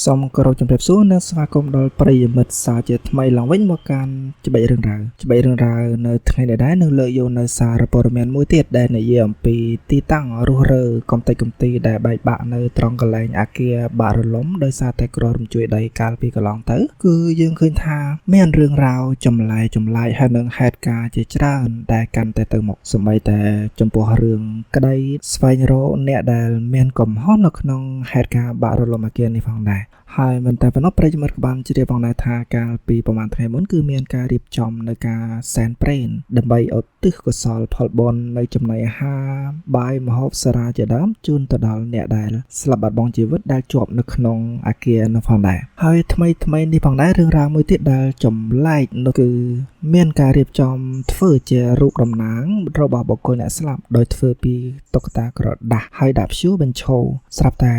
សូមគោរពជំរាបសួរនិងស្វាគមន៍ដល់ប្រិយមិត្តសាជាថ្មីឡើងវិញមកកាន់ច្បីរឿងរ៉ាវនៅថ្ងៃនេះដែរនឹងលើកយកនៅសារព័ត៌មានមួយទៀតដែលនិយាយអំពីទីតាំងរស់រើកំទេចកំទីដែលបែកបាក់នៅត្រង់កន្លែងអគារបាក់រលំដោយសារតែគ្រោះរំជួយដីកាលពីកន្លងទៅគឺយើងឃើញថាមានរឿងរ៉ាវចម្លែកហើយនឹងហេតុការណ៍ជាច្រើនដែលកាន់តែទៅមុខសម្បីតែចំពោះរឿងក្តីស្វែងរកអ្នកដែលមានកំហុសនៅក្នុងហេតុការណ៍បាក់រលំអគារនេះផងដែរហើយមិនតែប៉ុណ្ណោះប្រិយមិត្តក៏បានជ្រាបផងដែរថាកាលពីប្រហែលថ្ងៃមុនគឺមានការរៀបចំនៅការសែនព្រេនដើម្បីឧទ្ទិសកុសលផលបុណ្យនៃចំណីអាហារបាយម្ហូបសារាជាដើមជូនទៅដល់អ្នកដែលស្លាប់បាត់បង់ជីវិតដែលជាប់នៅក្នុងអគារនោះផងដែរហើយថ្មីនេះផងដែររឿងរ៉ាវមួយទៀតដែលចម្លែកនោះគឺមានការរៀបចំធ្វើជារូបតំណាងរបស់បុគ្គលអ្នកស្លាប់ដោយធ្វើពីតុក្កតាក្រដាសហើយដាក់ព្យួរបញ្ឈរស្រាប់តែ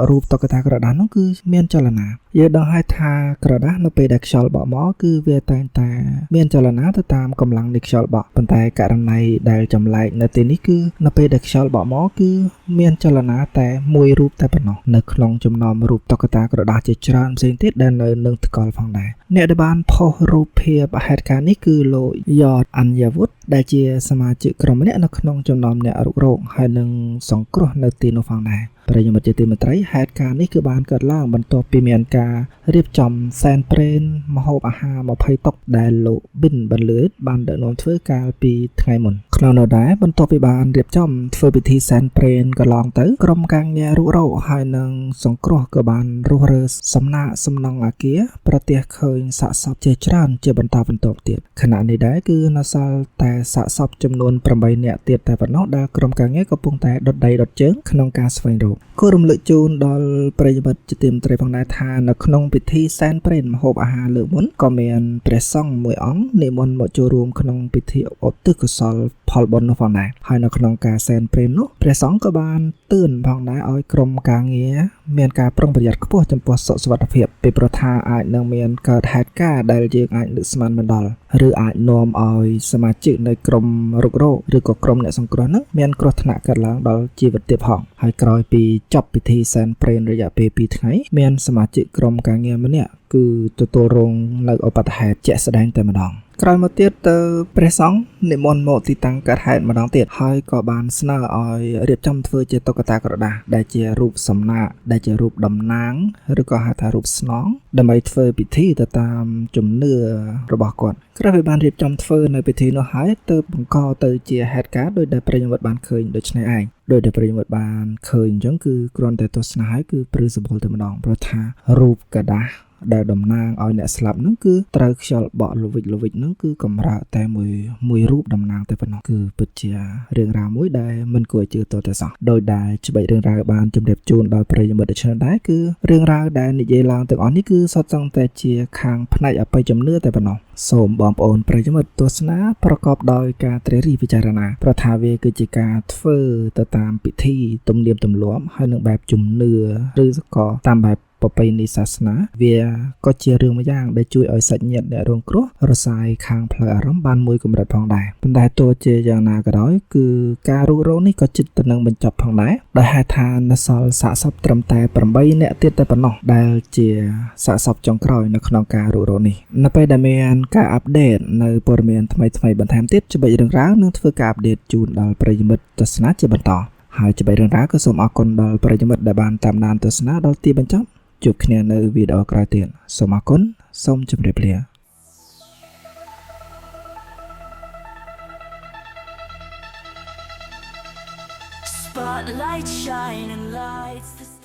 រូបតុក្កតាក្រដាសនោះគឺមានចលនាយើងដឹងហើយថាក្រដាសនៅពេលដែលខ្យល់បក់មកគឺវាតែងតែមានចលនាទៅតាមកម្លាំងនៃខ្យល់បក់ប៉ុន្តែករណីដែលចម្លែកនៅទីនេះគឺនៅពេលដែលខ្យល់បក់មកគឺមានចលនាតែមួយរូបតែប៉ុណ្ណោះនៅក្នុងចំណោមរូបតុក្កតាក្រដាសជាច្រើនផ្សេងទៀតដែលនៅនឹងថ្កល់ផងដែរអ្នកដែលបានផុសរូបភាពហេតុការណ៍នេះគឺលោកយ៉តអញ្ញវុធដែលជាសមាជិកក្រុមម្នាក់នៅក្នុងចំណោមអ្នករុករកហើយនឹងសង្គ្រោះនៅទីនោះផងដែរប្រិយមិត្តជាទីមេត្រីហេតុការណ៍នេះគឺបានកើតឡើងបន្ទាប់ពីមានការរៀបចំសែនព្រេនម្ហូបអាហារ20តុដែលលោកប៊ិនបានលឿនបានដឹកនាំធ្វើកាលពីថ្ងៃមុនក្នុងនោះដែរបន្ទាប់ពីបានរៀបចំធ្វើពិធីសែនព្រេនកន្លងទៅក្រុមការងាររុករកហើយនឹងសង្គ្រោះក៏បានរុះរើសំណាក់សំណង់អគារប្រទះឃើញសាកសពជាច្រើនជាបន្តបន្ទាប់ទៀតខណៈនេះដែរគឺនៅសល់តែសាកសពចំនួន8នាក់ទៀតតែប៉ុណ្ណោះដែលក្រុមការងារកំពុងតែដុតដៃដុតជើងក្នុងការស្វែងរកគួររំលឹកជូនដល់ប្រិយមិត្តជាទីមេត្រីផងដែរថានៅក្នុងពិធីសែនព្រេនម្ហូបអាហារលើកមុនក៏មានព្រះសង្ឃមួយអង្គនិមន្តមកចូលរួមក្នុងពិធីឧទ្ទិសកុសលផលបុណ្យនោះផងដែរហើយនៅក្នុងការសែនព្រេននោះព្រះសង្ឃក៏បានទឿនផងដែរឲ្យក្រុមការងារមានការប្រុងប្រយ័ត្នខ្ពស់ចំពោះសុខសុវត្ថិភាពពីព្រោះថាអាចនឹងមានកើតហេតុការណ៍ដែលយើងអាចនឹកស្មានមិនដល់ឬអាចនាំឲ្យសមាជិកនៃក្រុមរុករកឬក៏ក្រុមអ្នកសង្គ្រោះនោះមានគ្រោះថ្នាក់កើតឡើងដល់ជីវិតទៀតផងហើយក្រោយពីចប់ពិធីសែនព្រេនរយៈពេល2ថ្ងៃមានសមាជិកក្រុមការងារម្នាក់គឺទទួលរងនៅឧបទ្ទហេតុជាក់ស្ដែងតែម្ដងក្រោយមកទៀតទៅព្រះសង្ឃនិមន្តមកទីតាំងកើតហេតុម្ដងទៀតហើយក៏បានស្នើឲ្យរៀបចំធ្វើជាតុក្កតាក្រដាសដែលជារូបសំណាកដែលជារូបតំណាងឬក៏ហៅថារូបស្នងដើម្បីធ្វើពិធីទៅតាមជំនឿរបស់គាត់ក្រោយពីបានរៀបចំធ្វើនៅពិធីនោះហើយទើបបង្កទៅជាហេតុការណ៍ដោយដែលប្រិយមិត្តបានឃើញដូចនេះឯងដោយដែលប្រិយមិត្តបានឃើញអញ្ចឹងគឺគ្រាន់តែទស្សនាហើយគឺព្រឺសបុលតែម្ដងព្រោះថារូបក្រដាសដែលតំណាងឲ្យអ្នកស្លាប់ហ្នឹងគឺត្រូវខ្យល់បក់ល្វិចហ្នឹងគឺកម្រើកតែមួយរូបតំណាងតែប៉ុណ្ណោះគឺពិតជារឿងរ៉ាវមួយដែលមិនគួរឲ្យជឿទាល់តែសោះដោយដែលច្បីរឿងរ៉ាវបានជម្រាបជូនដល់ប្រិយមិត្តដូចនេះដែរគឺរឿងរ៉ាវដែលនិយាយឡើងទាំងអស់នេះគឺសុទ្ធសឹងតែជាខាងផ្នែកអបិយជំនឿតែប៉ុណ្ណោះសូមបងប្អូនប្រិយមិត្តទស្សនាប្រកបដោយការត្រិះរិះពិចារណាព្រោះថាវាគឺជាការធ្វើទៅតាមពិធីទំនៀមទម្លាប់ហើយនឹងបែបជំនឿឬក៏តាមបែបប្រពៃណីសាសនាវាក៏ជារឿងមួយយ៉ាងដែលជួយឲ្យសាច់ញាតិអ្នករងគ្រោះរសាយខាងផ្លូវអារម្មណ៍បានមួយកម្រិតផងដែរប៉ុន្តែទោះជាយ៉ាងណាក៏ដោយគឺការរុករកនេះក៏ជិតទៅនឹងបញ្ចប់ផងដែរដោយហេតុថានៅសល់សាកសពត្រឹមតែ8នាក់ទៀតតែប៉ុណ្ណោះដែលជាសាកសពចុងក្រោយនៅក្នុងការរុករកនេះនៅពេលដែលមានការអាប់ដេតនៅព័ត៌មានថ្មីបន្ថែមទៀតច្បីរឿងរ៉ាវនឹងធ្វើការអាប់ដេតជូនដល់ប្រិយមិត្តទស្សនាជាបន្តហើយច្បីរឿងរ៉ាវក៏សូមអរគុណដល់ប្រិយមិត្តដែលបានតាមដានទស្សនាដល់ទីបញ្ចប់ជួបគ្នានៅវីដេអូក្រោយទៀតសូមអរគុណសូមជម្រាបលា Spotlight shining lights